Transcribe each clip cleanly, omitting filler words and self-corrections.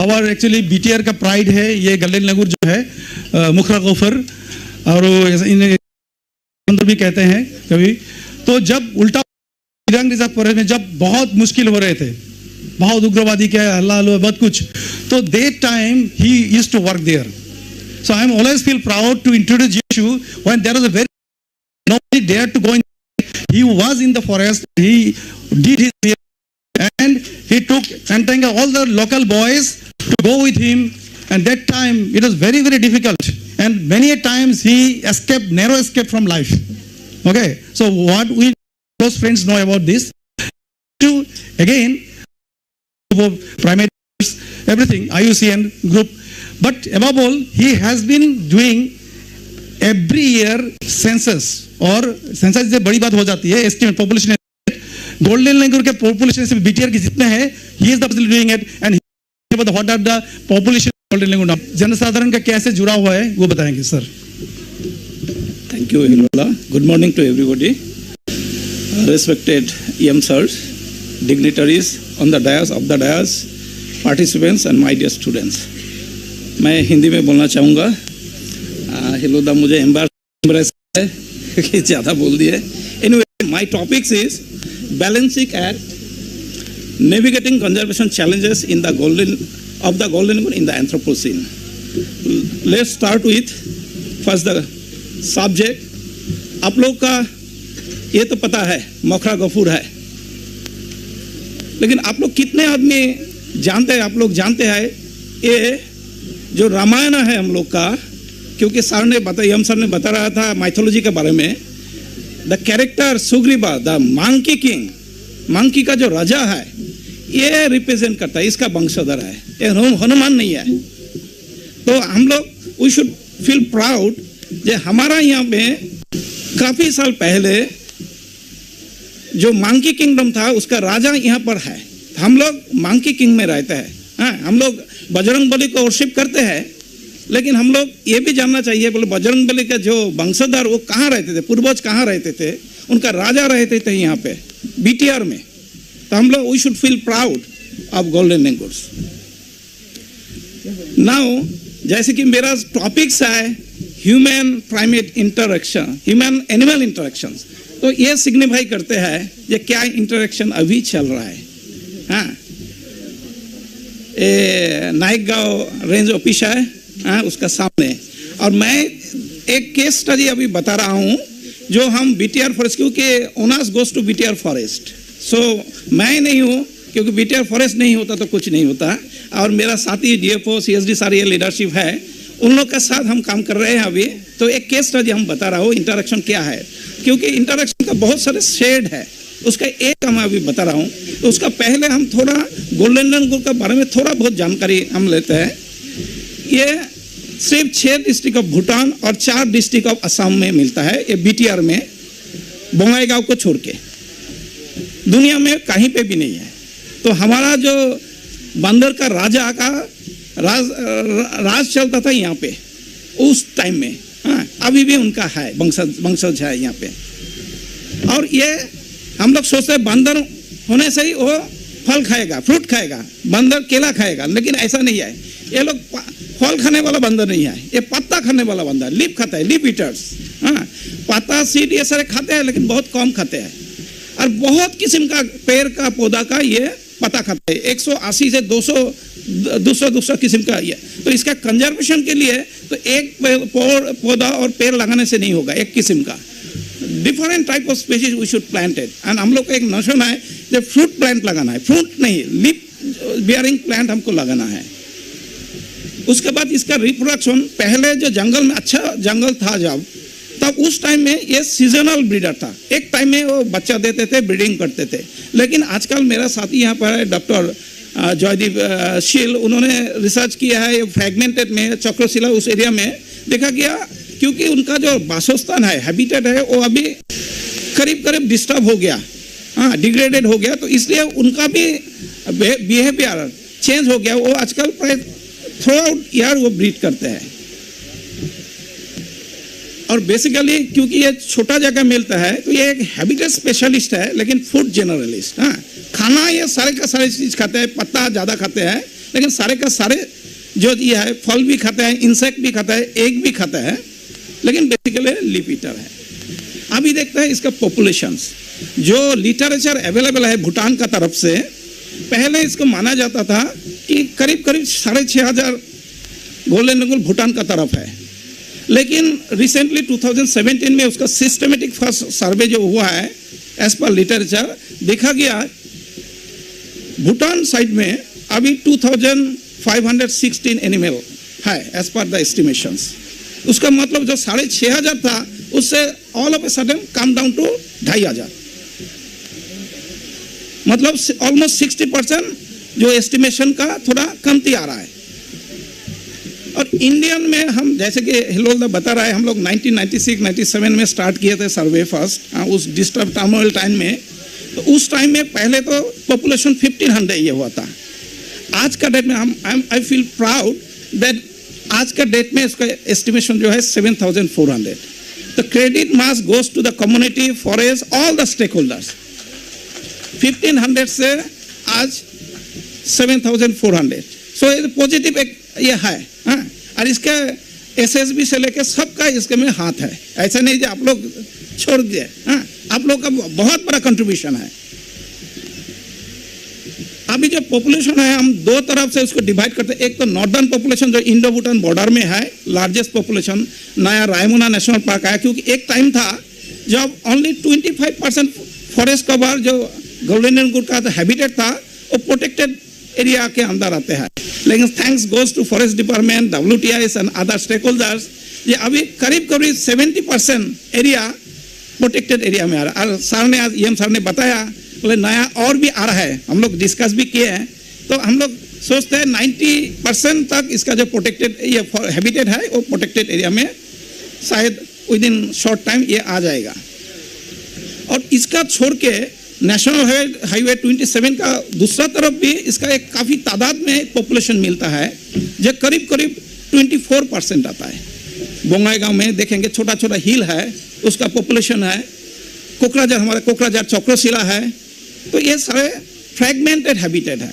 और actually BTR का pride है ये गोल्डन लंगूर जो है, मुखरा गोफर, और इन्हें भी कहते हैं कभी। तो जब उल्टा चिरांग रिजर्व फॉरेस्ट में जब बहुत मुश्किल हो रहे थे, बहुत उग्रवादी के हल्ला बहुत कुछ, तो दैट टाइम ही used to work there. So I am always feel proud to introduce Yeshu when there was a very nobody dared to go in. He was in the forest. He did his and he took and all the local boys to go with him. And that time it was very difficult. And many a times he escaped, narrow escape from life. Okay. So what we close friends know about this? To again, primary everything IUCN group. But above all, he has been doing every year census, और census से बड़ी बात हो जाती है, estimate population golden लंगूर के population से BTR के जितने हैं, he is the person doing it, and what are the population golden langur. जनसाधारण का कैसे जुड़ा हुआ है वो बताएंगे sir. Thank you, Hirola. Good morning to everybody. Respected EM sirs, dignitaries on the dais, of the dais, participants and my dear students. मैं हिंदी में बोलना चाहूँगा। हिलोदा मुझे एम्बैरेस है कि ज़्यादा बोल दिए। Anyway, my topics is balancing act, navigating conservation challenges in the golden in the Anthropocene. Let's start with first the subject. आप लोग का ये तो पता है मुखरा गफूर है, लेकिन आप लोग कितने आदमी जानते हैं? आप लोग जानते हैं ये जो रामायण है हम लोग का, क्योंकि सर ने बताया, हम सर ने बता रहा था माइथोलॉजी के बारे में। The character Sugriva, the monkey king, monkey का जो राजा है, ये रिप्रेजेंट करता है, इसका वंशधर है, ये हनुमान नहीं है। तो हम लोग वी शुड फील प्राउड जे हमारा यहाँ पे काफी साल पहले जो मंकी किंगडम था उसका राजा यहाँ पर है। हम लोग मंकी किंग में रहते हैं। हाँ, हम लोग बजरंग बली को वर्शिप करते हैं, लेकिन हम लोग ये भी जानना चाहिए बोले बजरंग बली का जो वंशधर वो कहाँ रहते थे, पूर्वज कहाँ रहते थे, उनका राजा रहते थे यहाँ पे बीटीआर में। तो हम लोग we should feel proud of golden langurs. Now जैसे कि मेरा टॉपिक्स है human primate interaction, human animal interaction, तो ये सिग्निफाई करते हैं ये क्या इंटरेक्शन अभी चल रहा है। हाँ, नायकगांव रेंज ऑफिस है उसका सामने, और मैं एक केस स्टडी अभी बता रहा हूँ जो हम बीटीआर फॉरेस्ट, क्योंकि owners goes to BTR forest, so मैं नहीं हूँ, क्योंकि बीटीआर फॉरेस्ट नहीं होता तो कुछ नहीं होता। और मेरा साथी डीएफओ सीएसडी सारी लीडरशिप है, उन लोग के साथ हम काम कर रहे हैं अभी। तो एक केस स्टडी हम बता रहा हूँ इंटरेक्शन क्या है, क्योंकि इंटरेक्शन का बहुत सारे शेड है, उसका एक हम अभी बता रहा हूँ। तो उसका पहले हम थोड़ा गोल्डन लंगूर के बारे में थोड़ा बहुत जानकारी हम लेते हैं। ये सिर्फ 6 डिस्ट्रिक्ट ऑफ भूटान और 4 डिस्ट्रिक्ट ऑफ असम में मिलता है, ये बीटीआर में, बोंगाईगांव को छोड़ के दुनिया में कहीं पे भी नहीं है। तो हमारा जो बंदर का राजा का राज चलता था यहाँ पे उस टाइम में। हाँ, अभी भी उनका है वंशज है यहाँ पे। और ये हम लोग सोचते हैं बंदर होने से ही वो फल खाएगा, फ्रूट खाएगा, बंदर केला खाएगा, लेकिन ऐसा नहीं है। ये लोग फल खाने वाला बंदर नहीं है, ये पत्ता खाने वाला बंदर, लीफ खाता है, लीफ ईटर्स। हाँ, पत्ता सीड ये सारे खाते हैं, लेकिन बहुत कम खाते हैं। और बहुत किस्म का पेड़ का पौधा का ये पत्ता खाते हैं, 180 से 200 किस्म का ये। तो इसका कंजर्वेशन के लिए तो एक पौधा और पेड़ लगाने से नहीं होगा, एक किस्म का different type of species we should planted. And हम लोग का एक नोशन है जो फ्रूट प्लांट लगाना है, फ्रूट नहीं, लीफ बियरिंग प्लांट हमको लगाना है। उसके बाद इसका रिप्रोडक्शन, पहले जो जंगल में अच्छा जंगल था जब, तब उस टाइम में ये सीजनल ब्रीडर था, एक टाइम में वो बच्चा देते थे, ब्रीडिंग करते थे। लेकिन आजकल मेरा साथी यहाँ पर है डॉक्टर जयदीप शील, उन्होंने रिसर्च किया है फ्रैगमेंटेड में चक्रशिला उस एरिया में देखा गया, क्योंकि उनका जो वासस्थान है, हैबिटेट है, वो अभी करीब डिस्टर्ब हो गया, हाँ, डिग्रेडेड हो गया। तो इसलिए उनका भी बिहेवियर चेंज हो गया। वो आजकल प्राय थ्रू आउट ईयर वो ब्रीड करते हैं। और बेसिकली क्योंकि ये छोटा जगह मिलता है, तो ये एक हैबिटेट स्पेशलिस्ट है, लेकिन फूड जनरलिस्ट। हाँ, खाना ये सारे का सारे चीज खाते हैं, पत्ता ज़्यादा खाते हैं, लेकिन सारे का सारे जो ये है फल भी खाता है, इंसेक्ट भी खाता है, एग भी खाता है, लेकिन बेसिकली लीफ ईटर है। अभी देखते हैं इसका पॉपुलेशंस। जो लिटरेचर अवेलेबल है भूटान का तरफ से, पहले इसको माना जाता था कि करीब करीब 6,500 गोल्डन लंगूर भूटान का तरफ है, लेकिन रिसेंटली 2017 में उसका सिस्टमेटिक फर्स्ट सर्वे जो हुआ है, एज पर लिटरेचर देखा गया भूटान साइड में अभी 2516 एनिमल है एज पर द एस्टिमेशंस। उसका मतलब जो 6,500 था उससे all of a sudden come down to 2,500, मतलब ऑलमोस्ट 60% जो एस्टिमेशन का थोड़ा कमती आ रहा है। और इंडियन में हम जैसे कि हिलोल बता रहा है, हम लोग 1996-97 में स्टार्ट किए थे सर्वे फर्स्ट, उस डिस्टर्ब टर्मोइल टाइम में। तो उस टाइम में पहले तो पॉपुलेशन 1500 ये हुआ था। आज का डेट में आई फील प्राउड दैट आज का डेट में इसका एस्टिमेशन जो है 7,400। तो credit mass goes to the community, forest, all the stake holders. 1500 से आज 7,400। सो ये पॉजिटिव एक ये है। हाँ? और इसके एसएसबी से लेकर सबका इसके में हाथ है, ऐसा नहीं कि आप लोग छोड़ दिए। हाँ? आप लोग का बहुत बड़ा कंट्रीब्यूशन है। अभी जो पॉपुलेशन है हम दो तरफ से उसको डिवाइड करते हैं। एक तो नॉर्दर्न पॉपुलेशन जो इंडो भूटान बॉर्डर में है, लार्जेस्ट पॉपुलेशन नया रायमोना नेशनल पार्क आया, क्योंकि एक टाइम था जब ओनली 25% फॉरेस्ट कवर जो गोल्डन लंगूर का हैबिटेट था वो प्रोटेक्टेड एरिया के अंदर आते हैं। लेकिन thanks goes to forest department, WTIS and other stake holders, ये अभी करीब करीब 70% एरिया प्रोटेक्टेड एरिया में आ रहा है। और सर ने आज EM सर ने बताया बोले नया और भी आ रहा है, हम लोग डिस्कस भी किए हैं। तो हम लोग सोचते हैं 90% तक इसका जो प्रोटेक्टेड ये हैबिटेट है वो प्रोटेक्टेड एरिया में शायद विद इन शॉर्ट टाइम ये आ जाएगा। और इसका छोड़ के नेशनल हाईवे 27 का दूसरा तरफ भी इसका एक काफ़ी तादाद में पॉपुलेशन मिलता है, जो करीब करीब 24% आता है। बोंगाईगांव में देखेंगे छोटा छोटा हिल है, उसका पॉपुलेशन है। कोकराझार, हमारा कोकराझार चक्रशिला है। तो ये सारे फ्रैगमेंटेड हैबिटेट है।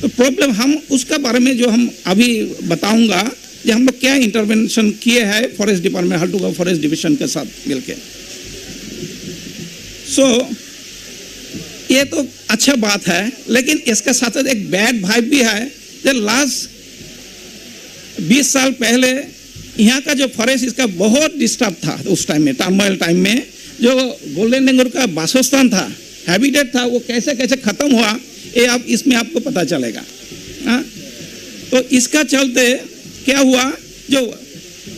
तो प्रॉब्लम हम उसका बारे में जो हम अभी बताऊंगा, जो हम लोग क्या इंटरवेंशन किए हैं फॉरेस्ट डिपार्टमेंट हल्टूगांव फॉरेस्ट डिवीजन के साथ मिलके। ये तो अच्छा बात है, लेकिन इसके साथ साथ एक बैड वाइब भी है। जो लास्ट 20 साल पहले यहाँ का जो फॉरेस्ट इसका बहुत डिस्टर्ब था। उस टाइम में टर्मोइल टाइम में जो गोल्डन लंगूर का वासस्थान था, हैबिटेट था, वो कैसे कैसे खत्म हुआ ये आप इसमें आपको पता चलेगा। तो इसका चलते क्या हुआ, जो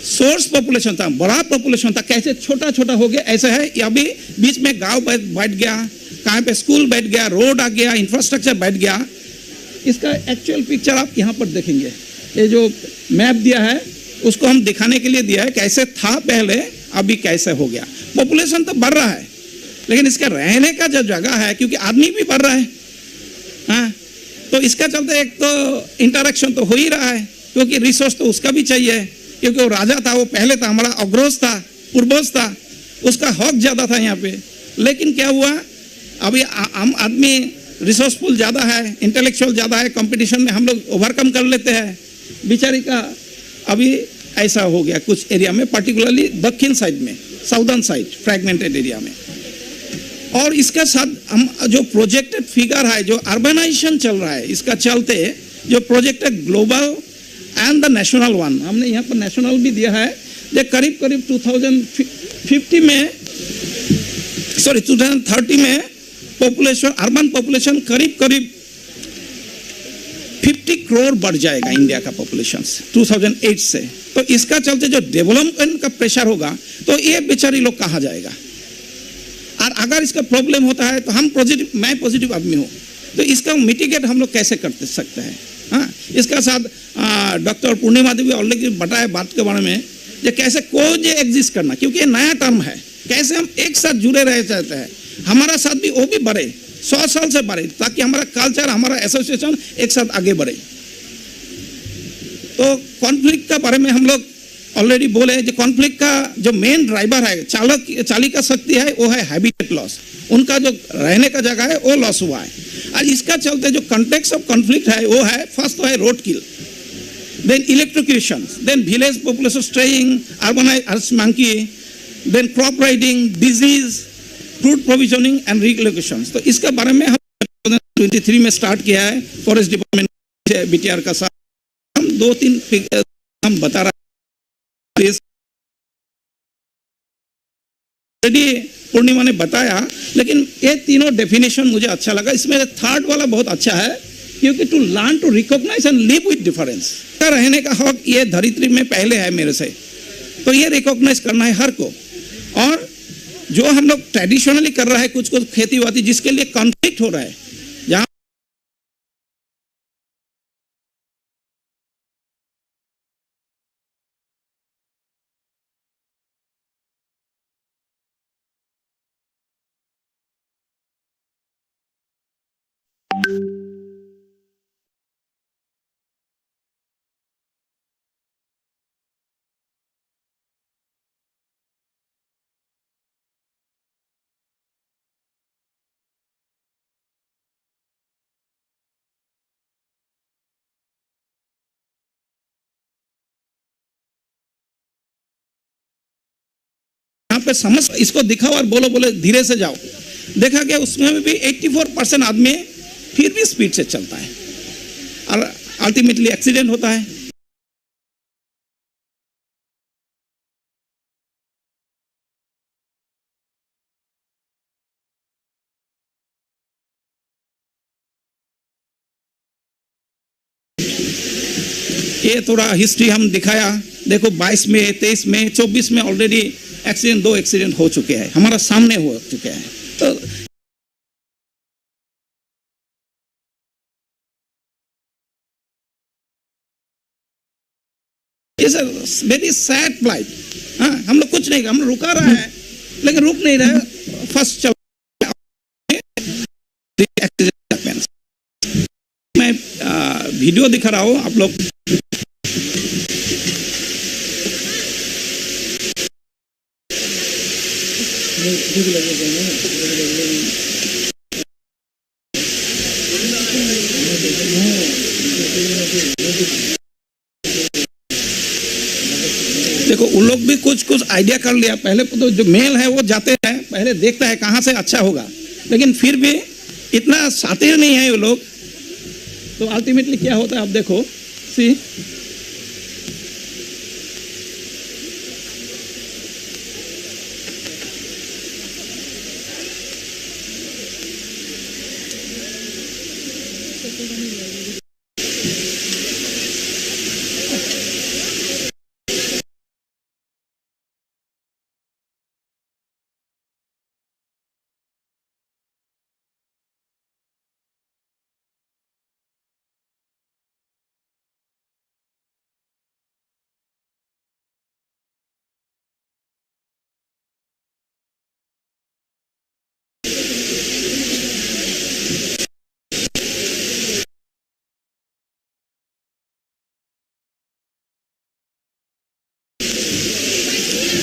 सोर्स पॉपुलेशन था, बड़ा पॉपुलेशन था, कैसे छोटा छोटा हो गया। ऐसा है अभी बीच में गांव बैठ गया, कहाँ पे स्कूल बैठ गया, रोड आ गया, इंफ्रास्ट्रक्चर बैठ गया। इसका एक्चुअल पिक्चर आप यहाँ पर देखेंगे। ये जो मैप दिया है उसको हम दिखाने के लिए दिया है, कैसे था पहले अभी कैसे हो गया। पॉपुलेशन तो बढ़ रहा है, लेकिन इसका रहने का जो जगह है, क्योंकि आदमी भी बढ़ रहा है। हाँ, तो इसका चलते एक तो इंटरेक्शन तो हो ही रहा है, क्योंकि रिसोर्स तो उसका भी चाहिए, क्योंकि वो राजा था, वो पहले था, हमारा अग्रज था, पूर्वज था, उसका हक ज्यादा था यहाँ पे। लेकिन क्या हुआ, अभी हम आदमी रिसोर्सफुल ज़्यादा है, इंटेलेक्चुअल ज़्यादा है, कंपटीशन में हम लोग ओवरकम कर लेते हैं। बेचारी का अभी ऐसा हो गया कुछ एरिया में, पर्टिकुलरली दक्षिण साइड में, साउदर्न साइड फ्रैगमेंटेड एरिया में। और इसका साथ हम जो प्रोजेक्टेड फिगर है, जो अर्बनाइजेशन चल रहा है, इसका चलते जो projected global and the national one, हमने यहाँ पर नेशनल भी दिया है, जो करीब करीब 2030 में पॉपुलेशन, अर्बन पॉपुलेशन करीब करीब 50 करोड़ बढ़ जाएगा इंडिया का पॉपुलेशन 2008 से। तो इसका चलते जो डेवलपमेंट का प्रेशर होगा, तो ये बेचारी लोग कहाँ जाएगा। और अगर इसका प्रॉब्लम होता है तो हम पॉजिटिव, मैं पॉजिटिव आदमी हूँ, तो इसका मिटिगेट हम लोग कैसे कर सकते हैं। हाँ, इसका साथ डॉक्टर पूर्णिमा देवी ऑलरेडी बताया बात के बारे में, जो कैसे कोज एग्जिस्ट करना, क्योंकि ये नया टर्म है, कैसे हम एक साथ जुड़े रह जाते हैं, हमारा साथ भी वो भी बढ़े, 100 साल से बढ़े, ताकि हमारा कल्चर, हमारा एसोसिएशन एक साथ आगे बढ़े। तो कॉन्फ्लिक्ट का बारे में हम लोग ऑलरेडी बोले, जो कॉन्फ्लिक्ट का जो मेन ड्राइवर है, चालिका शक्ति है, वो है हैबिटेट लॉस। उनका जो रहने का जगह है वो लॉस हुआ है। और इसका चलते जो कंटेक्स ऑफ कॉन्फ्लिक्ट है वो है, फर्स्ट तो है road kill, then electrocution, then village population straying, urbanize monkey, then crop raiding, disease, fruit provisioning and relocation. तो इसके बारे में हम 2023 में स्टार्ट किया है फॉरेस्ट डिपार्टमेंट बीटीआर का साथ। हम 2-3 हम बता रहे हैं, पूर्णिमा ने बताया, लेकिन ये तीनों डेफिनेशन मुझे अच्छा लगा। इसमें थर्ड वाला बहुत अच्छा है, क्योंकि to learn to recognize and live with difference, रहने का हक ये धरित्री में पहले है मेरे से, तो ये रिकॉग्नाइज करना है हर को। और जो हम लोग ट्रेडिशनली कर रहा है कुछ कुछ खेती बाती, जिसके लिए कॉन्फ्लिक्ट हो रहा है, जहां पे समझ, इसको दिखाओ और बोलो बोले धीरे से जाओ। देखा गया उसमें भी 84% आदमी फिर भी स्पीड से चलता है और अल्टीमेटली एक्सीडेंट होता है। ये थोड़ा हिस्ट्री हम दिखाया, देखो 22 में, 23 में, 24 में ऑलरेडी एक्सीडेंट, 2 एक्सीडेंट हो चुके हैं, हमारा सामने हो चुके हैं। तो it's a very sad flight. हाँ, हम लोग कुछ नहीं, हम लोग रुका रहा है, लेकिन रुक नहीं रहा, फर्स्ट चल मैं वीडियो दिखा रहा हूँ आप लोग। देखो उन लोग भी कुछ कुछ आइडिया कर लिया। पहले तो जो मेल है वो जाते हैं, पहले देखता है कहां से अच्छा होगा, लेकिन फिर भी इतना शातिर नहीं है वो लोग। तो अल्टीमेटली क्या होता है आप देखो, सी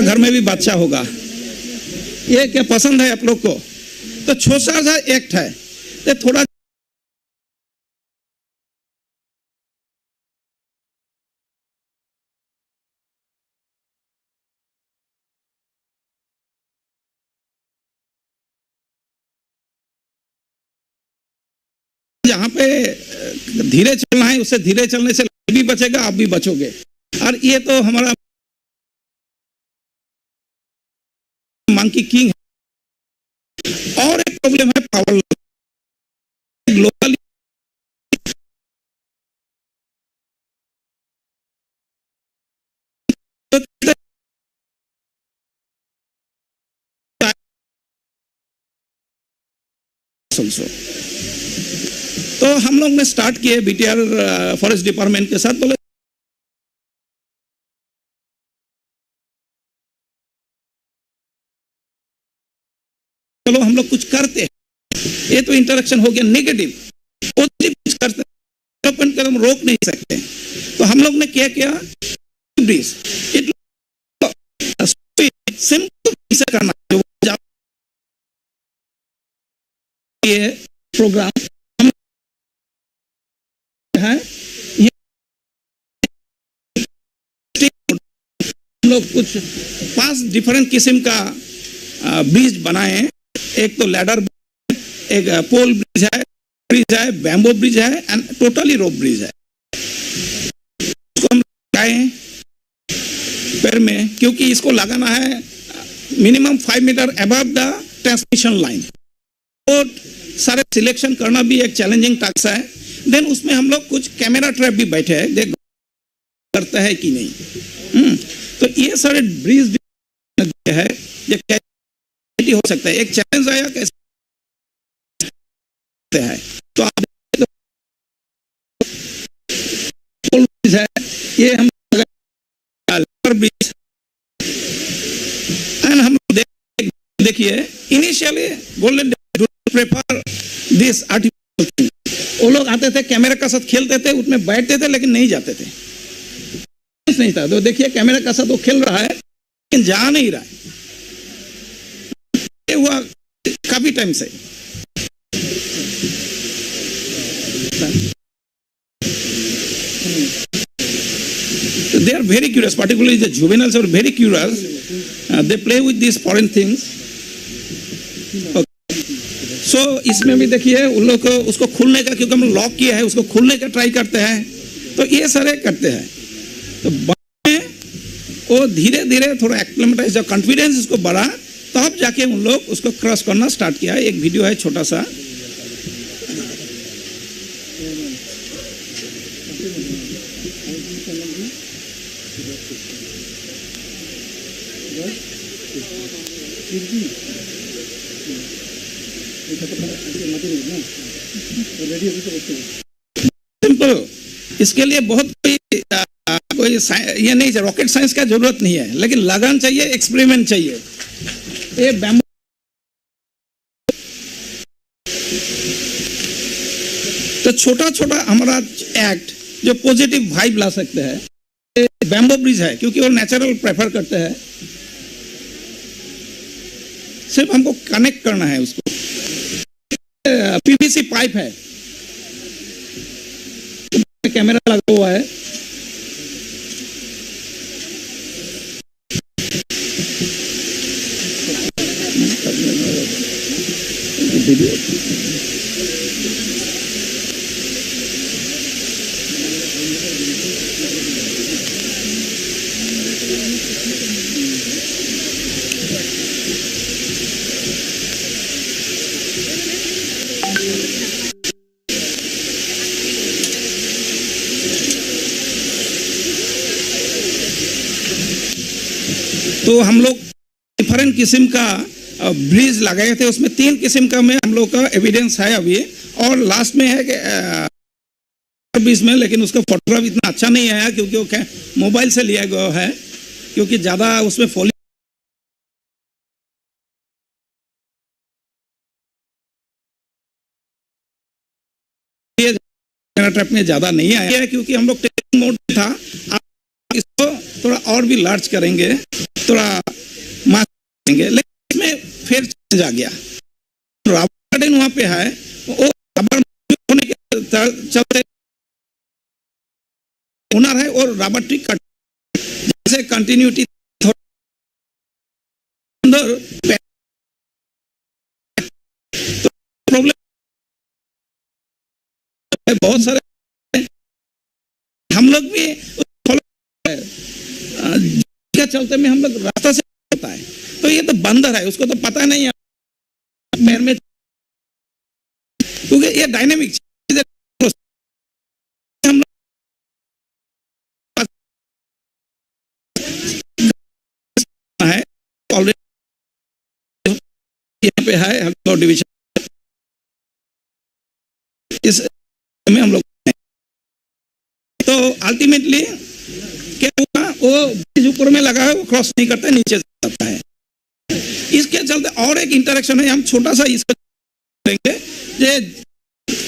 घर में भी बादशाह होगा। ये क्या पसंद है आप लोग को? तो छोटा सा एक्ट है, तो थोड़ा जहां पे धीरे चलना है, उससे धीरे चलने से भी बचेगा, आप भी बचोगे। और ये तो हमारा मंकी किंग है। और एक प्रॉब्लम है पावर ग्लोबल तो हम लोग ने स्टार्ट किए बीटीआर फॉरेस्ट डिपार्टमेंट के साथ, बोले चलो हम लोग कुछ करते हैं। ये तो इंटरेक्शन हो गया नेगेटिव, पॉजिटिव कुछ करते हैं, डेवलपमेंट हम रोक नहीं सकते। तो हम लोग ने क्या किया, सिंपल से करना। ये प्रोग्राम हम हम लोग कुछ 5 डिफरेंट किस्म का ब्रिज बनाए। एक तो लैडर, एक पोल ब्रिज है, बैम्बो ब्रिज है एंड टोटली रोप ब्रिज है। उसको हम लगाए पैर में, क्योंकि इसको लगाना है minimum 5 metre above the transmission line. तो सारे सिलेक्शन करना भी एक चैलेंजिंग टास्क है। देन उसमें हम लोग कुछ कैमरा ट्रैप भी बैठे हैं, देख करता है कि नहीं। तो ये सारे ब्रिज है, ये कैसे हो सकता है, एक चैलेंज आया कैसे है। तो आप ब्रिज है, ये हम ब्रिज एंड हम देखिए initially golden prefer this artificial thing. वो लोग आते थे, कैमरा का साथ खेलते थे, उसमें बैठते थे लेकिन नहीं जाते थे, नहीं था। तो देखिए कैमरा का साथ वो खेल रहा है लेकिन जा नहीं रहा है। ये हुआ काफी टाइम से। They are very curious, particularly the juveniles are very curious. They play with these foreign things. So इसमें भी देखिए उन लोग को उसको खुलने का, क्योंकि हम लॉक किया है, उसको खुलने का ट्राई करते हैं। तो ये सारे करते हैं। तो बाद में वो धीरे धीरे थोड़ा एक्लेमेटाइज, जब कॉन्फिडेंस उसको बढ़ा तब जाके उन लोग उसको क्रॉस करना स्टार्ट किया। एक वीडियो है छोटा सा। सिंपल, इसके लिए बहुत कोई ये नहीं, रॉकेट साइंस का जरूरत नहीं है, लेकिन लगन चाहिए, एक्सपेरिमेंट चाहिए। ये बैम्बू तो छोटा छोटा हमारा एक्ट जो पॉजिटिव वाइब ला सकते हैं, बैम्बो ब्रिज है, क्योंकि वो नेचुरल प्रेफर करते हैं। सिर्फ हमको कनेक्ट करना है उसको। पीवीसी पाइप है, कैमरा लगा हुआ है। तो हम लोग डिफरेंट किस्म का ब्रिज लगाए थे, उसमें 3 किस्म का में हम लोग का एविडेंस है अभी। और लास्ट में है कि ब्रिज में, लेकिन उसका फोटोग्राफ इतना अच्छा नहीं आया क्योंकि वो मोबाइल से लिया गया है, क्योंकि ज्यादा उसमें फॉली ट्रैप में ज्यादा नहीं आया है, क्योंकि हम लोग टेस्टिंग मोड में था। आप इसको थोड़ा और भी लार्ज करेंगे, थोड़ा मास करेंगे, लेकिन इसमें फिर चेंज आ गया। रबर गार्डन वहां पे है, वो रबर होने के चलते ओनर है और रबर ट्री कट, जैसे कंटिन्यूटी अंदर तो प्रॉब्लम बहुत सारे। हम लोग भी क्या चलते में हम लोग रास्ता से होता है, तो ये तो बंदर है, उसको तो पता नहीं है पैर में, क्योंकि ये डायनेमिक चीज हम है। ऑलरेडी यहाँ पे है हेलो डिवीजन, इस में हम लोग। तो अल्टीमेटली क्या हुआ, वो ब्रिज ऊपर में लगा है, वो क्रॉस नहीं करता है, नीचे जाता है। इसके चलते और एक इंटरेक्शन है, हम छोटा सा इसको देंगे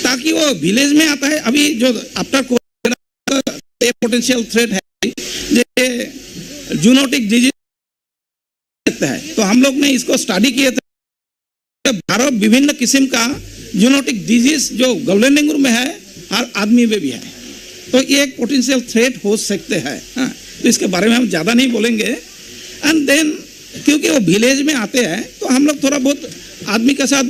ताकि वो विलेज में आता है। अभी जो आफ्टर पोटेंशियल थ्रेट है, जैसे जूनोटिक डिजीज है, तो हम लोग ने इसको स्टडी किए थे। 12 विभिन्न किस्म का जूनोटिक डिजीज जो गोल्डन डेंगू में है, हर आदमी में भी है। तो ये एक पोटेंशियल थ्रेट हो सकते हैं। तो इसके बारे में हम ज्यादा नहीं बोलेंगे। एंड देन क्योंकि वो विलेज में आते हैं तो हम लोग थोड़ा बहुत आदमी के साथ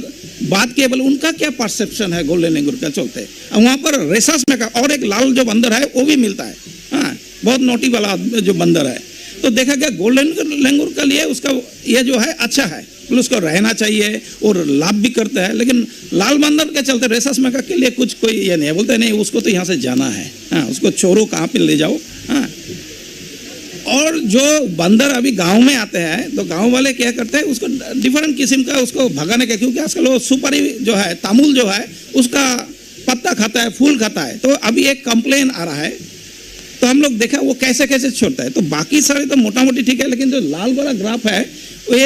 बात किए, बोले उनका क्या परसेप्शन है गोल्डन लेंगुर का चलते। वहाँ पर रेसस में का और एक लाल जो बंदर है वो भी मिलता है, हाँ बहुत नोटी वाला जो बंदर है। तो देखा गया गोल्डन लेंगुर के लिए उसका ये जो है अच्छा है, उसको रहना चाहिए और लाभ भी करता है। लेकिन लाल बंदर के चलते रेसस में के लिए कुछ कोई ये नहीं है, बोलते नहीं उसको तो यहाँ से जाना है, हाँ उसको छोड़ो कहाँ पे ले जाओ। हाँ और जो बंदर अभी गांव में आते हैं तो गांव वाले क्या करते हैं उसको डिफरेंट किस्म का उसको भगाने का, क्योंकि आजकल वो सुपारी जो है तामुल जो है उसका पत्ता खाता है, फूल खाता है। तो अभी एक कंप्लेन आ रहा है, तो हम लोग देखा वो कैसे कैसे छोड़ता है। तो बाकी सारे तो मोटा मोटी ठीक है, लेकिन जो लाल वाला ग्राफ है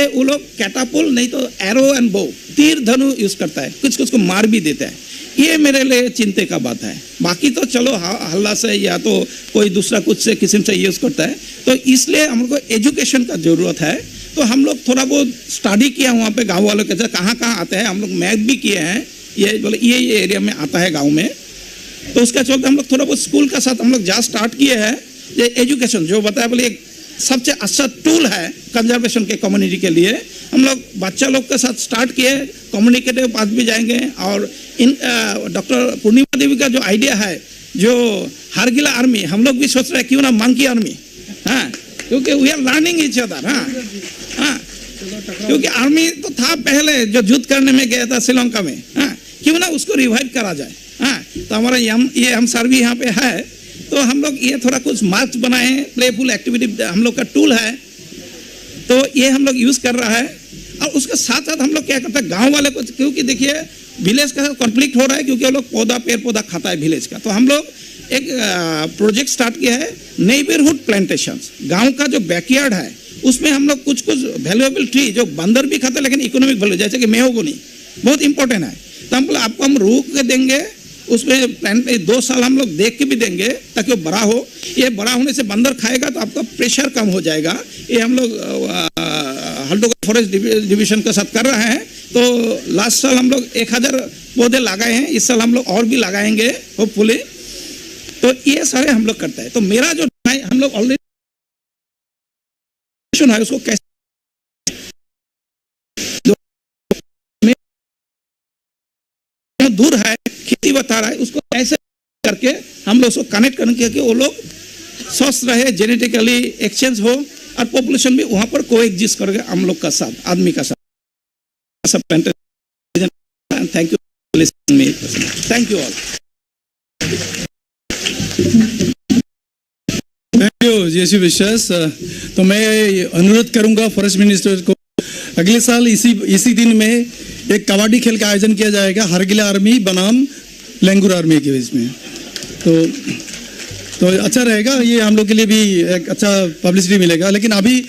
वो लोग कैटापुल नहीं तो एरो एंड बो तीर धनु यूज करता है, कुछ कुछ को मार भी देता है। ये मेरे लिए चिंता का बात है। बाकी तो चलो हल्ला से या तो कोई दूसरा कुछ से किस्म से यूज करता है, तो इसलिए हमको एजुकेशन का जरूरत है। तो हम लोग थोड़ा बहुत स्टडी किया वहाँ पे गांव वालों के साथ, कहाँ कहाँ आते हैं हम लोग मैप भी किए हैं, ये बोले ये एरिया में आता है गांव में। तो उसका चलते हम लोग थोड़ा बहुत स्कूल का साथ हम लोग जहाँ स्टार्ट किए हैं, ये एजुकेशन जो बताया बोले एक सबसे अच्छा टूल है कंजर्वेशन के कम्युनिटी के लिए। हम लोग बच्चा लोग के साथ स्टार्ट किए, कम्युनिकेटिव पास भी जाएंगे। और इन डॉक्टर पूर्णिमा देवी का जो आइडिया है जो हारगिला आर्मी, हम लोग भी सोच रहे हैं क्यों ना मंकी आर्मी, हाँ क्योंकि we are learning each other. हाँ क्योंकि आर्मी तो था पहले जो युद्ध करने में गया था श्रीलंका में, हाँ क्यों ना उसको रिवाइव करा जाए। हाँ तो हमारा ये हम सर भी यहाँ पे है, तो हम लोग ये थोड़ा कुछ मार्क्स बनाए, प्लेफुल एक्टिविटी हम लोग का टूल है, तो ये हम लोग यूज कर रहा है। और उसके साथ साथ हम लोग क्या करते हैं गांव वाले को, क्योंकि देखिए विलेज का कॉन्फ्लिक्ट हो रहा है क्योंकि वो लोग पौधा पेड़ पौधा खाता है विलेज का। तो हम लोग एक प्रोजेक्ट स्टार्ट किया है नेबरहुड प्लांटेशंस। गांव का जो बैकयार्ड है उसमें हम लोग कुछ कुछ वैल्यूएबल ट्री जो बंदर भी खाता है लेकिन इकोनॉमिक वैल्यू, जैसे कि मेहोगनी बहुत इंपॉर्टेंट है, तो हम आपको हम रोक के देंगे, उसमें प्लांट 2 साल हम लोग देख के भी देंगे ताकि वो बड़ा हो। ये बड़ा होने से बंदर खाएगा तो आपका प्रेशर कम हो जाएगा। ये हम लोग हल्दोगा फॉरेस्ट डिवीजन के साथ कर रहे हैं। तो लास्ट साल हम लोग 1000 पौधे लगाए हैं, इस साल हम लोग और भी लगाएंगे होपफुली। तो ये सारे हम लोग करते हैं। तो मेरा जो हम लोग ऑलरेडी है उसको कैसे दूर है खेती बता रहा है उसको कैसे करके हम लोग उसको कनेक्ट करके कि वो लोग स्वस्थ रहे, जेनेटिकली एक्सचेंज हो और पॉपुलेशन भी वहां पर कोएग्जिस्ट करके हम लोग का साथ आदमी का साथ। Thank you listening me, thank you all. Thank you JC Vishwas. तो मैं अनुरोध करूंगा फॉरेस्ट मिनिस्टर को अगले साल इसी दिन में एक कबड्डी खेल का आयोजन किया जाएगा हारगिला आर्मी बनाम लेंगुर आर्मी के बीच में। तो अच्छा रहेगा, ये हम लोग के लिए भी एक अच्छा पब्लिसिटी मिलेगा। लेकिन अभी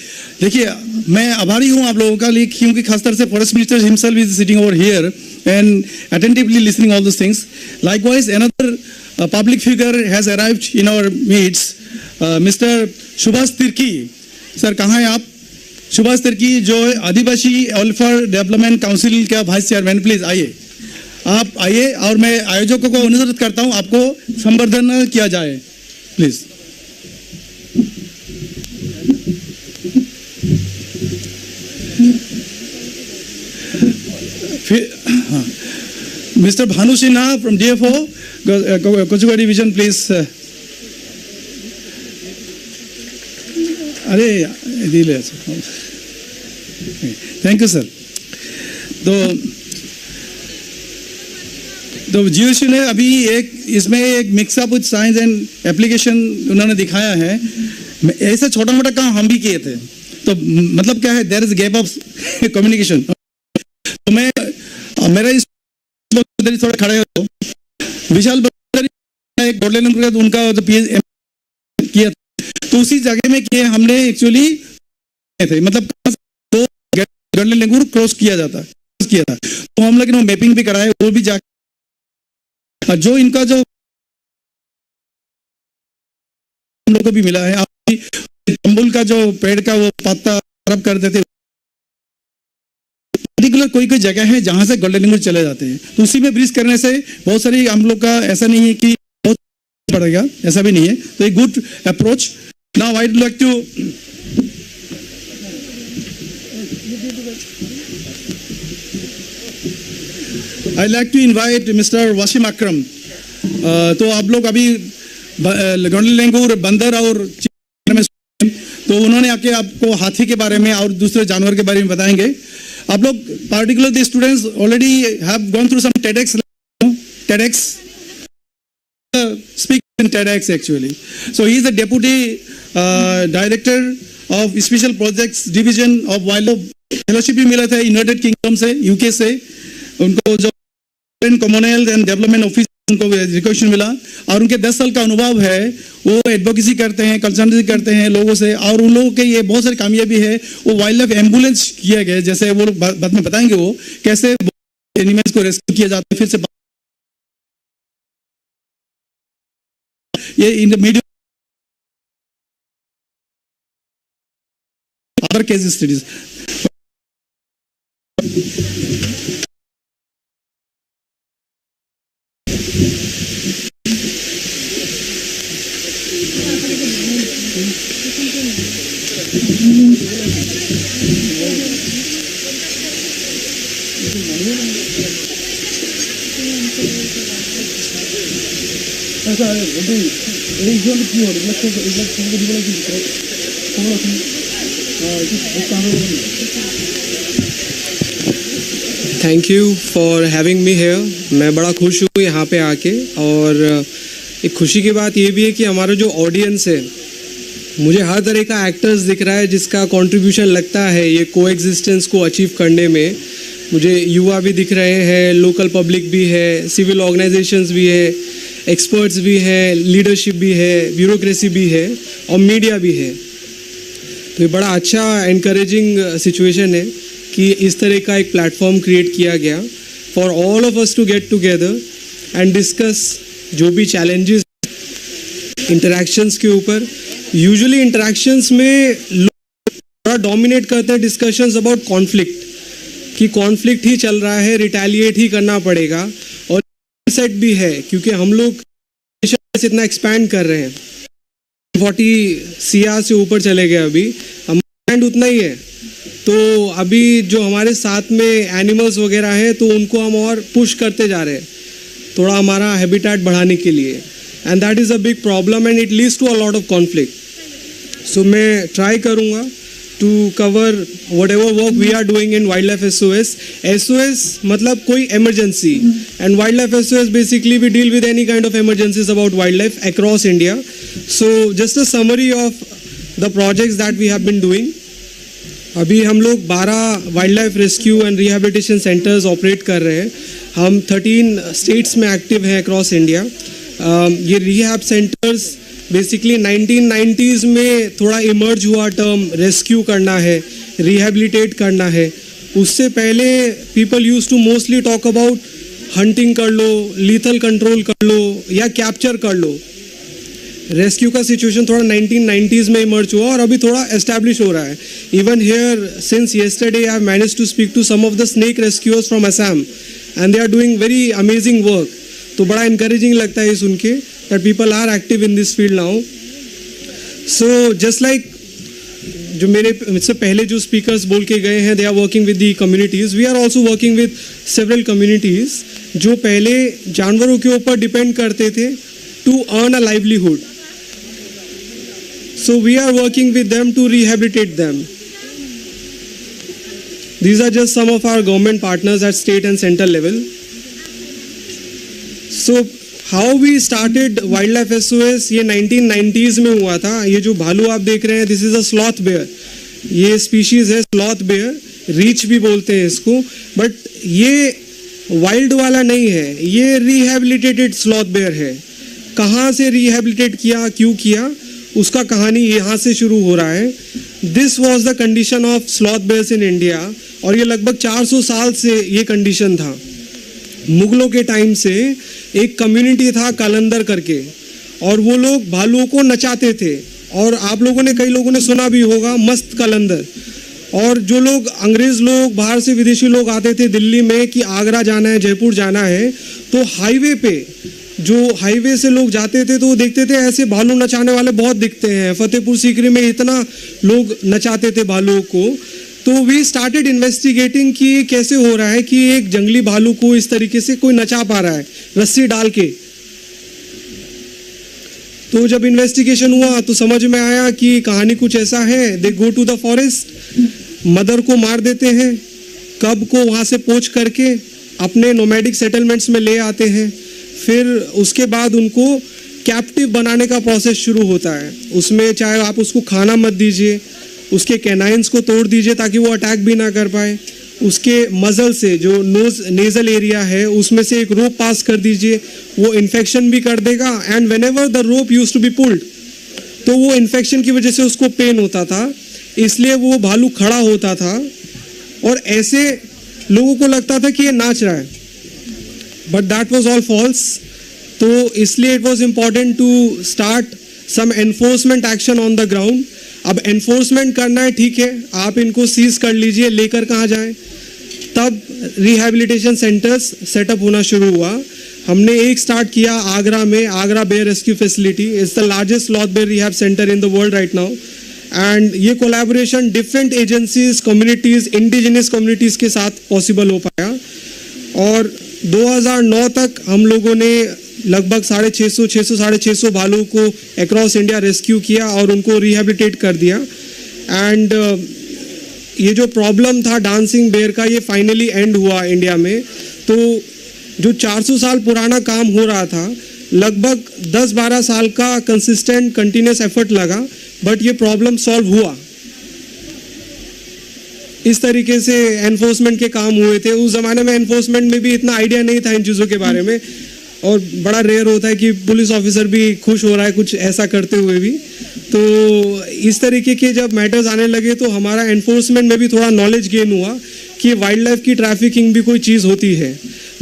देखिए मैं आभारी हूँ आप लोगों का लिए, क्योंकि खासतौर से forest minister himself is sitting over here and attentively listening all those things. Likewise another public figure has arrived in our meets, mister Subhash Tirkey. Sir कहाँ हैं आप? सुभाष तिर्की जो आदिवासी वेलफेयर डेवलपमेंट काउंसिल का वाइस चेयरमैन, प्लीज आइए, आप आइए और मैं आयोजकों को अनुरोध करता हूं आपको संवर्धन किया जाए प्लीज। फिर mister Bhanu Sinha from DFO कोचुगा डिवीजन प्लीज। अरे दिले, थैंक यू सर। तो GOC ने अभी इसमें एक mixup with science and application उन्होंने दिखाया है। ऐसा छोटा मोटा काम हम भी किए थे, तो मतलब क्या है, there is gap of communication. तो मैं मेरा इस थोड़ा खड़े हो, विशाल एक गोल्डन उनका जो PhD किया तो उसी जगह में किए हमने एक्चुअली थे, मतलब गोल्डन लेंगुर क्रॉस किया था। तो हम लोग मैपिंग भी कराए, वो भी जाके जो इनका जो हम लोग को भी मिला है, तंबुल का जो पेड़ का वो पत्ता खराब कर देते, पर्टिकुलर कोई कोई जगह है जहां से गोल्डन लेंगुर चले जाते हैं, तो उसी में ब्रीज करने से बहुत सारी हम लोग का ऐसा नहीं है कि बहुत पड़ेगा, ऐसा भी नहीं है। तो एक good approach. Now I would like to I like to invite mister Wasim Akram. तो आप लोग अभी गंडल लेंगूर, बंदर और में, तो उन्होंने आके आपको हाथी के बारे में और दूसरे जानवर के बारे में बताएंगे। आप लोग particularly the students already have gone through some TEDx speak in TEDx actually. So he is the deputy director of special projects division of wildlife fellowship भी मिला था यूनाइटेड किंगडम से, यूके से। उनको जो कॉमनवेल्थ एंड डेवलपमेंट ऑफिस उनको recognition मिला और उनके 10 साल का अनुभव है। वो एडवोकेसी करते हैं, कंसल्टेंसी करते हैं लोगों से, और उन लोगों के ये बहुत सारी कामयाबी है। वो वाइल्ड लाइफ एम्बुलेंस किया गया, जैसे वो बाद में बताएंगे वो कैसे एनिमल्स को रेस्क्यू किया जाता है। फिर से ये in media other case studies. Thank you for having me here. मैं बड़ा खुश हूँ यहाँ पे आके, और एक खुशी की बात ये भी है कि हमारा जो ऑडियंस है, मुझे हर तरह का एक्टर्स दिख रहा है जिसका कंट्रीब्यूशन लगता है ये कोएग्जिस्टेंस को अचीव करने में। मुझे युवा भी दिख रहे हैं, लोकल पब्लिक भी है, सिविल ऑर्गेनाइजेशंस भी है, एक्सपर्ट्स भी है, लीडरशिप भी है, ब्यूरोक्रेसी भी है और मीडिया भी है। तो ये बड़ा अच्छा एनकरेजिंग सिचुएशन है कि इस तरह का एक प्लेटफॉर्म क्रिएट किया गया for all of us to get together and discuss जो भी चैलेंजेस इंटरेक्शंस के ऊपर। यूजुअली इंटरेक्शंस में लोग बड़ा डोमिनेट करते हैं डिस्कशंस अबाउट कॉन्फ्लिक्ट, कि कॉन्फ्लिक्ट ही चल रहा है, रिटेलिएट ही करना पड़ेगा। और सेट भी है क्योंकि हम लोग इतना एक्सपैंड कर रहे हैं, 40 CR से ऊपर चले गए, अभी हम उतना ही है। तो अभी जो हमारे साथ में एनिमल्स वगैरह हैं तो उनको हम और पुश करते जा रहे हैं थोड़ा हमारा हैबिटेट बढ़ाने के लिए, and that is a big problem and it leads to a lot of conflict. So मैं ट्राई करूँगा to cover whatever work we are doing in Wildlife SOS. SOS मतलब कोई emergency, and Wildlife SOS basically we deal with any kind of emergencies about wildlife across India. So just a summary of the projects that we have been doing. अभी हम लोग 12 wild rescue and rehabilitation centres operate कर रहे हैं। हम 13 states में active हैं across India. ये रिहैब सेंटर्स बेसिकली 1990s में थोड़ा इमर्ज हुआ टर्म, रेस्क्यू करना है, रिहेबिलिटेट करना है। उससे पहले people use to mostly talk about hunting कर लो, लीथल कंट्रोल कर लो या कैप्चर कर लो। रेस्क्यू का सिचुएशन थोड़ा 1990s में इमर्ज हुआ और अभी थोड़ा एस्टैब्लिश हो रहा है। Even here since yesterday I have managed to speak to some of the snake rescuers from Assam and they are doing very amazing work. तो बड़ा इनकरेजिंग लगता है सुन के that people are active in this field now. So just like जो मेरे से पहले जो स्पीकर्स बोल के गए हैं, they are working with the communities. We are also working with several communities जो पहले जानवरों के ऊपर डिपेंड करते थे to earn a livelihood. So we are working with them to rehabilitate them. These are just some of our government partners at state and central level. So how we started wild life SOS, ये 1990s में हुआ था। ये जो भालू आप देख रहे हैं, this is a sloth bear. ये स्पीशीज है स्लॉथ बेयर, रीच भी बोलते हैं इसको, बट ये वाइल्ड वाला नहीं है, ये रिहेबिलिटेटेड स्लॉथ बेयर है। कहाँ से रिहेबिलिटेट किया, क्यों किया, उसका कहानी यहाँ से शुरू हो रहा है। This was the condition of sloth bears in India, और ये लगभग 400 साल से ये कंडीशन था। मुगलों के टाइम से एक कम्युनिटी था कलंदर करके, और वो लोग भालुओं को नचाते थे, और आप लोगों ने, कई लोगों ने सुना भी होगा मस्त कलंदर। और जो लोग अंग्रेज लोग, बाहर से विदेशी लोग आते थे दिल्ली में कि आगरा जाना है, जयपुर जाना है, तो हाईवे पे, जो हाईवे से लोग जाते थे तो वो देखते थे ऐसे भालू नचाने वाले बहुत दिखते हैं। फतेहपुर सीकरी में इतना लोग नचाते थे भालुओं को। तो वी स्टार्टेड इन्वेस्टिगेटिंग कि ये कैसे हो रहा है कि एक जंगली भालू को इस तरीके से कोई नचा पा रहा है रस्सी डाल के। तो जब इन्वेस्टिगेशन हुआ तो समझ में आया कि कहानी कुछ ऐसा है, they go to the forest, mother को मार देते हैं, कब को वहाँ से पोच करके अपने नोमैडिक सेटलमेंट्स में ले आते हैं, फिर उसके बाद उनको कैप्टिव बनाने का प्रोसेस शुरू होता है। उसमें चाहे आप उसको खाना मत दीजिए, उसके कैनाइंस को तोड़ दीजिए ताकि वो अटैक भी ना कर पाए, उसके मजल से जो नेजल एरिया है उसमें से एक रोप पास कर दीजिए, वो इन्फेक्शन भी कर देगा। And whenever the rope used to be pulled, तो वो इन्फेक्शन की वजह से उसको पेन होता था, इसलिए वो भालू खड़ा होता था और ऐसे लोगों को लगता था कि ये नाच रहा है, but that was all false. तो इसलिए it was important to start some enforcement action on the ground. अब एनफोर्समेंट करना है, ठीक है, आप इनको सीज कर लीजिए, लेकर कहाँ जाएं? तब रिहैबिलिटेशन सेंटर्स सेटअप होना शुरू हुआ। हमने एक स्टार्ट किया आगरा में, Agra bear rescue facility is the largest sloth bear rehab centre in the world right now. And ये collaboration different agencies, communities, indigenous communities के साथ पॉसिबल हो पाया। और 2009 तक हम लोगों ने लगभग 650 भालू को अक्रॉस इंडिया रेस्क्यू किया और उनको रिहैबिलिटेट कर दिया। एंड ये जो प्रॉब्लम था डांसिंग बेयर का, ये फाइनली एंड हुआ इंडिया में। तो जो 400 साल पुराना काम हो रहा था, लगभग 10-12 साल का कंसिस्टेंट कंटिन्यूस एफर्ट लगा, बट ये प्रॉब्लम सॉल्व हुआ। इस तरीके से एनफोर्समेंट के काम हुए थे। उस जमाने में एनफोर्समेंट में भी इतना आइडिया नहीं था इन चीज़ों के बारे में, और बड़ा रेयर होता है कि पुलिस ऑफिसर भी खुश हो रहा है कुछ ऐसा करते हुए भी। तो इस तरीके के जब मैटर्स आने लगे तो हमारा एनफोर्समेंट में भी थोड़ा नॉलेज गेन हुआ कि वाइल्ड लाइफ की ट्रैफिकिंग भी कोई चीज़ होती है।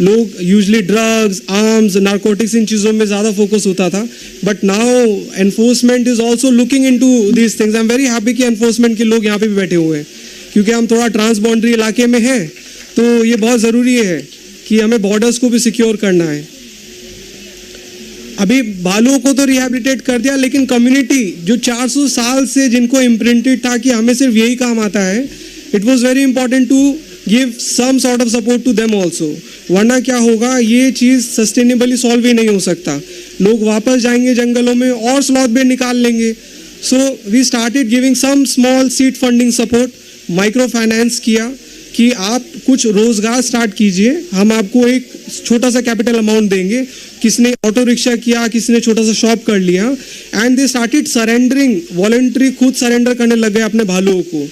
लोग यूजली ड्रग्स, आर्म्स, नारकोटिक्स, इन चीज़ों में ज़्यादा फोकस होता था, but now enforcement is also looking in to these things. I am very happy कि एनफोर्समेंट के लोग यहाँ पे भी बैठे हुए हैं, क्योंकि हम थोड़ा ट्रांस बाउंड्री इलाके में हैं, तो ये बहुत ज़रूरी है कि हमें बॉर्डर्स को भी सिक्योर करना है। अभी भालुओं को तो रिहैबिलिटेट कर दिया, लेकिन कम्युनिटी जो 400 साल से जिनको इम्प्रिंटेड था कि हमें सिर्फ यही काम आता है, it was very important to give some sort of support to them also. वरना क्या होगा, ये चीज़ सस्टेनेबली सॉल्व ही नहीं हो सकता। लोग वापस जाएंगे जंगलों में और स्लॉथ बेयर निकाल लेंगे। So we started giving some small seed funding support, micro finance किया कि आप कुछ रोजगार स्टार्ट कीजिए, हम आपको एक छोटा सा कैपिटल अमाउंट देंगे। किसने ऑटो रिक्शा किया, किसने छोटा सा शॉप कर लिया, and they started surrendering, voluntary खुद सरेंडर करने लग गए अपने भालुओं को।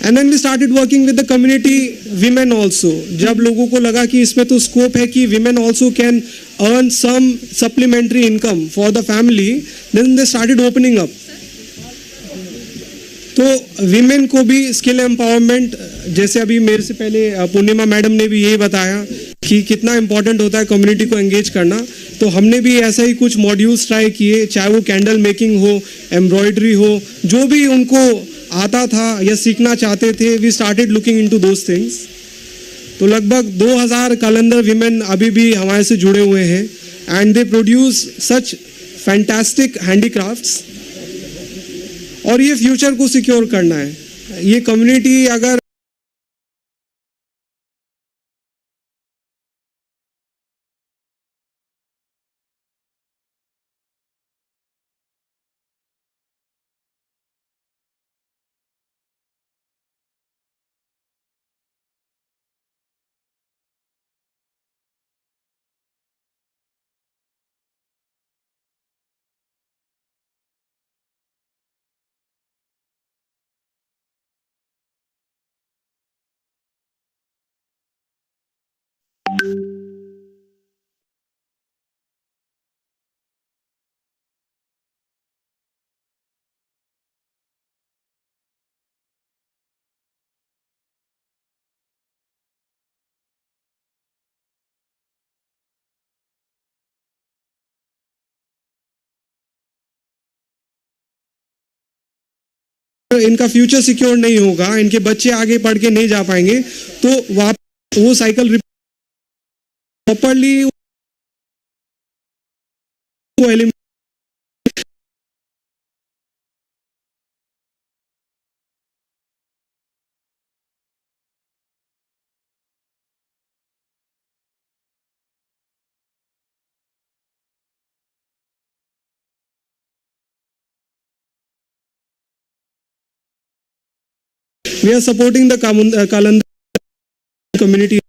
And then we started working with the community women also. जब लोगों को लगा कि इसमें तो स्कोप है कि women also can earn some supplementary income for the family, then they started opening up. तो विमेन को भी स्किल एम्पावरमेंट, जैसे अभी मेरे से पहले पूर्णिमा मैडम ने भी यही बताया कि कितना इम्पोर्टेंट होता है कम्युनिटी को एंगेज करना, तो हमने भी ऐसा ही कुछ मॉड्यूल्स ट्राई किए, चाहे वो कैंडल मेकिंग हो, एम्ब्रॉयडरी हो, जो भी उनको आता था या सीखना चाहते थे, we started looking into those things. तो लगभग 2000 कैलेंडर विमेन अभी भी हमारे से जुड़े हुए हैं, and they produce such fantastic handicrafts. और ये फ्यूचर को सिक्योर करना है। ये कम्युनिटी अगर इनका फ्यूचर सिक्योर नहीं होगा, इनके बच्चे आगे पढ़ के नहीं जा पाएंगे, तो वो cycle properly We are supporting the Kalandar community